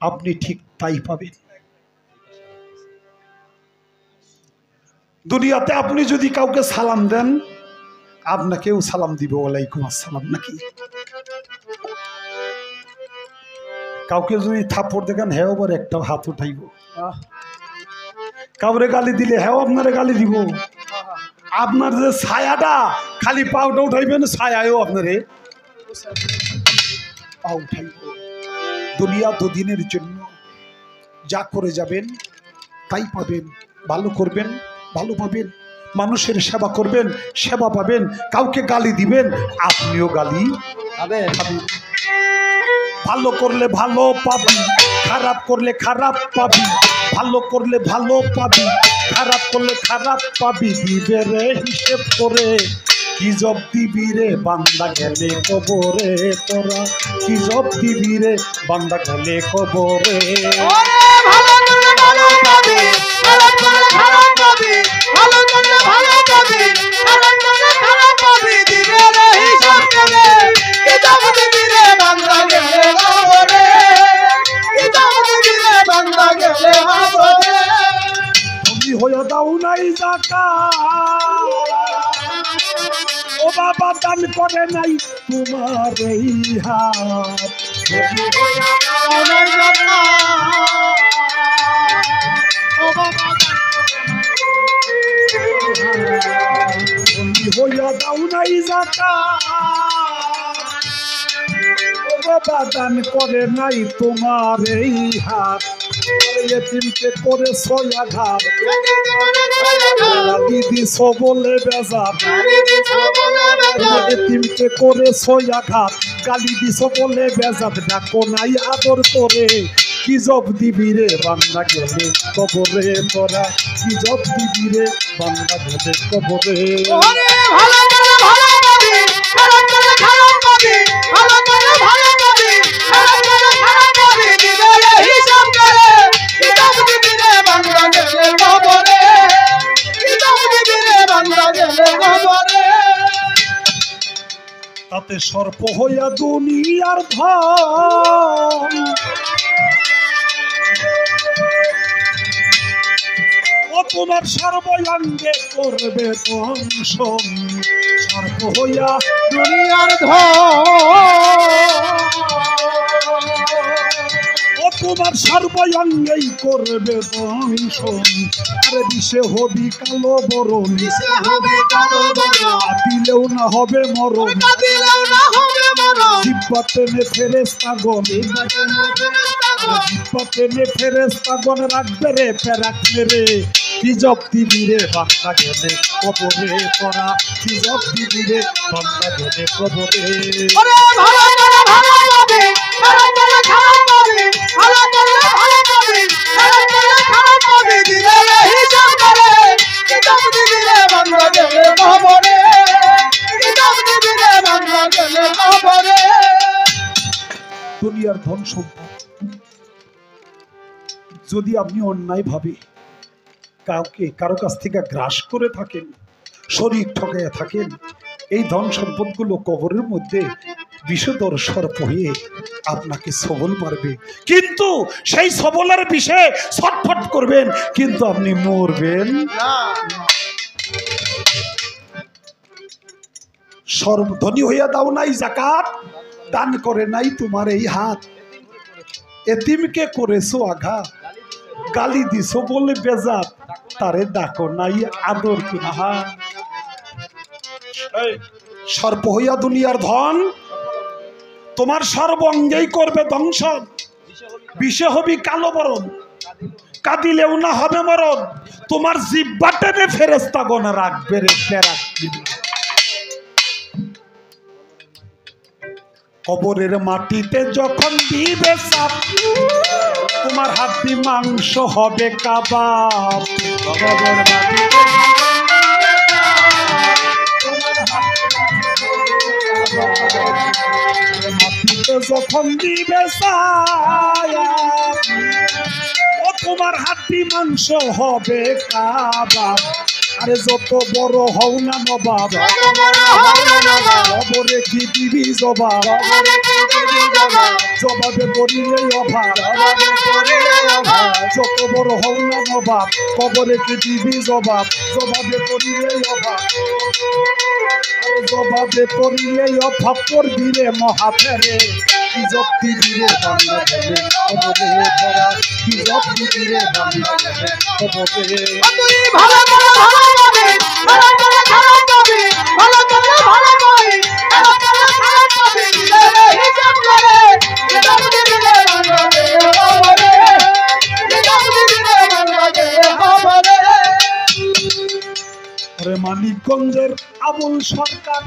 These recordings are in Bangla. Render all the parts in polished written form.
আপনি ঠিক তাই পাবেন। দুনিয়াতে আপনি যদি কাউকে সালাম দেন, আপনাকেও সালাম দিব ওয়ালাইকুম আসসালাম, নাকি? কাউকে যদি থাপ্পড় দেখেন, হ্যাঁ আবার একটা হাত উঠাইব। কাউরে গালি দিলে হ্যাঁ আপনারে গালি দিব। আপনার যে ছায়াটা, খালি পাউটা উঠাইবেন, ছায়াও আপনারে পা উঠাইব। দুনিয়া দুদিনের জন্য, যা করে যাবেন তাই পাবেন। ভালো করবেন, ভালো পাবেন। মানুষের সেবা করবেন, সেবা পাবেন। কাউকে গালি দিবেন, আপনিও গালি পাবেন। ভালো করলে ভালো পাবি, খারাপ করলে খারাপ পাবি। ভালো করলে ভালো পাবি, খারাপ করলে খারাপ পাবি। দিবে রে হিসেব করে, কি জব দিবি রে বান্দা গেলে কবরে। তোরা কি জব দিবি রে বান্দা গেলে কবরে। ভালো করলে ভালো পাবি, খারাপ করলে খারাপ পাবি। ভালো করলে ভালো পাবি, খারাপ করলে খারাপ পাবি। দিবে রে হিসাব করে, কি জব দিবি রে বান্দা গেলে কবরে। কি জব দিবি রে বান্দা গেলে কবরে। তুমি হয়ে দাও নাই যাকাত, ও বাবা দান করে নাই তোমার এই হাত। তুমি হইয়া দাও নাই যাকাত, ও বাবা তুমি হইয়া দাও নাই যাকাত, ও বাবা দান করে নাই তোমার এই হাত। এতিমকে করে ছয়াঘাত, গালি দিছ বলে বেজার। এতিমকে করে ছয়াঘাত, গালি দিছ বলে বেজার। ডাকো নাই আদর করে, কি জব দিবি রে বান্দা গেলে কবরে। তোরা কি জব দিবি রে বান্দা গেলে কবরে। ভালো করলে ভালো পাবি, খারাপ করলে খারাপ পাবি। ভালো করলে ভালো পাবি, খারাপ করলে খারাপ পাবি। দিবে রে হিসাব করে, কি জব দিবি রে বান্দা গেলে কবরে। কি জব দিবি রে বান্দা গেলে কবরে। তাতে সর্প হইয়া দুনিয়ার ধন, ও তোমার সর্বাঙ্গে করবে দংশন। সর্প হইয়া দুনিয়ার ধন, ও তোমার সর্বাঙ্গেই করবে দংশন। আরে বিষে হবি কালো বরণ, দিশে হবে কালো বরণ। দিলেও না হবে মরণ। দিলেও না হবে মরণ। জিব্বা টেনে ফেরেশতাগণ, জিব্বা টেনে ফেরেশতাগণ রাখবে রে রাখবে রে। কি জব দিবি রে বান্দা গেলে কবরে। তোরা কি জব দিবি রে বান্দা গেলে কবরে। ওরে ভালো করে ভালো পাবি, খারাপ করলে খারাপ পাবি। ভালো করলে ভালো পাবি, খারাপ করলে খারাপ পাবি। দিবে রে হিসাব করে, কি জব দিবি রে বান্দা গেলে কবরে। কি জব দিবি রে বান্দা গেলে কবরে। দুনিয়ার ধন সম্পদ যদি আপনি অন্যায় ভাবে কারো কাছ থেকে গ্রাস করে থাকেন, শরীর ঠকাইয়া থাকেন, এই ধন সম্পদগুলো কবরের মধ্যে বিষধর সর্প হয়ে আপনাকে সবল মারবে। কিন্তু সেই সবলের বিষে ছটফট করবেন, কিন্তু আপনি মরবেন না। সর্বধনী হইয়া দাও নাই যাকাত, দান করে নাই তোমার এই হাত। এতিমকে করেছো আঘাত, গালি দিছো বলে বেজাত। তারে ডাকো নাই আদর করে। সর্প হইয়া দুনিয়ার ধন, তোমার সর্বাঙ্গেই করবে দংশন। বিষে হবি কালো বরণ, কাঁদিলেও না হবে মরণ। তোমার জিহ্বা টেনে ফেরেশতাগণ রাখবে রে রাখবে। কবরের মাটিতে যখন দিবে চাপ, তোমার হাড্ডি মাংস হবে কাবাব। কবরের মাটিতে যখন দিবে ছায়া, ও তোমার হাড্ডি মাংস হবে কাবাব। আরে যত বড় হও না নবাব খবরে কি দিবি জবাব জবাবে করিলে অভাব যত বড় হও না নবাব খবরে কি দিবি জবাব জবাবে করিলে অভাব জবাবে করিলে অভাব করবি রে মহাফেরে কি জপ্তি দিলে বাংলা দেবে খবরে পড়া কি জপ্তি দিলে বাংলা দেবে খবরে মানিকগঞ্জের আবুল সরকার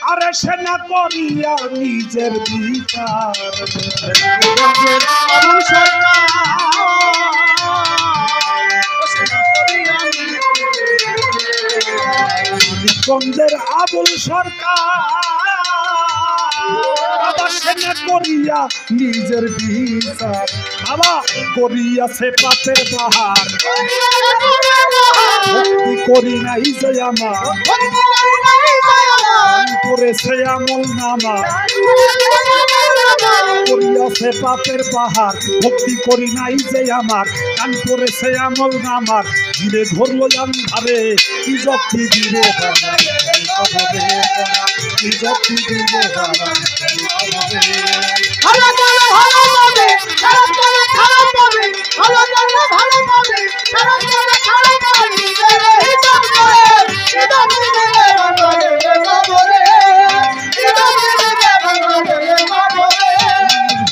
আরে সেনা করিয়া নিজের বিচার আবুল সরকার মানিকগঞ্জের আবুল সরকার বাবা সেনা করিয়া নিজের বিচার বাবা করিয়াছে পাপের বাহার ভক্তি করি নাই যে আমার করেছে আমল নামা করিয়াছে পাপের পাহাড় ভক্তি করি নাই যে আমার কান করেছে আমল নামার ধীরে ধরলো আন্ধারে কি জপ্তি দিলে কি জপ্তি দিলে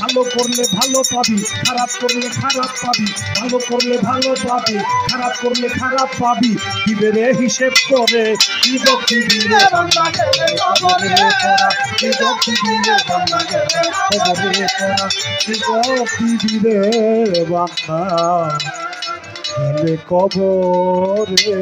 ভালো করলে ভালো পাবি খারাপ করলে খারাপ পাবি ভালো করলে ভালো পাবি খারাপ করলে খারাপ পাবি দিবে রে হিসেব করে কি জপ্তি দিলে কি জপ্তি দিলে কি জপ্তি দিলে বাংলা কবরে